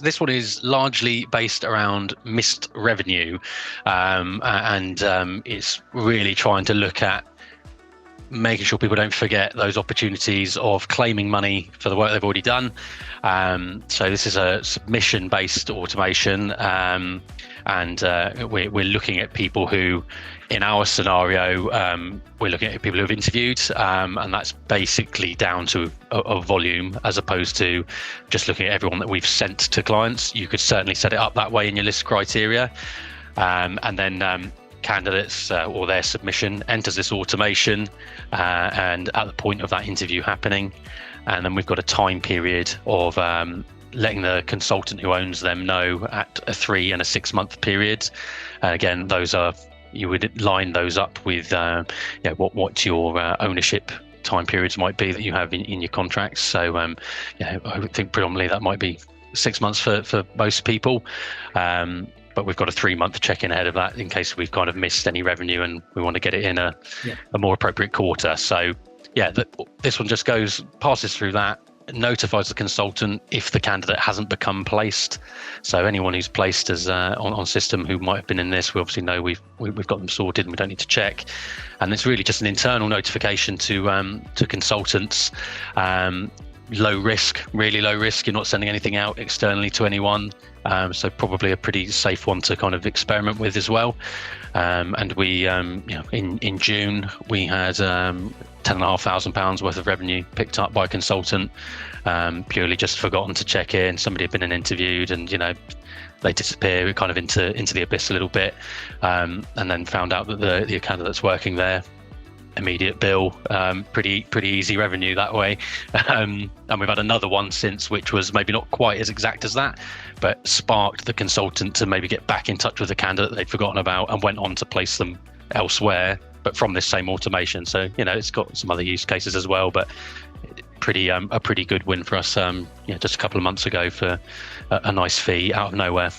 this one is largely based around missed revenue, and it's really trying to look at making sure people don't forget those opportunities of claiming money for the work they've already done. So this is a submission-based automation, and we're looking at people who, in our scenario, we're looking at people who have interviewed, and that's basically down to a volume as opposed to just looking at everyone that we've sent to clients. You could certainly set it up that way in your list criteria, and then candidates or their submission enters this automation, and at the point of that interview happening, and then we've got a time period of letting the consultant who owns them know at a 3 and a 6 month period. And again, those are, you would line those up with what your ownership time periods might be that you have in your contracts. So I would think predominantly that might be 6 months for most people. But we've got a 3 month check-in ahead of that in case we've kind of missed any revenue and we want to get it in a more appropriate quarter. So this one just passes through that, notifies the consultant if the candidate hasn't become placed. So anyone who's placed as on system who might have been in this, we obviously know we've got them sorted and we don't need to check. And it's really just an internal notification to consultants. Low risk, really low risk. You're not sending anything out externally to anyone. So probably a pretty safe one to kind of experiment with as well. And we, in June, we had £10,500 worth of revenue picked up by a consultant, purely just forgotten to check in. Somebody had been interviewed, and they disappear kind of into the abyss a little bit, and then found out that the candidate's working there. Immediate bill, pretty easy revenue that way. And we've had another one since, which was maybe not quite as exact as that, but sparked the consultant to maybe get back in touch with the candidate they'd forgotten about and went on to place them elsewhere, but from this same automation. So it's got some other use cases as well, but a pretty good win for us just a couple of months ago for a nice fee out of nowhere.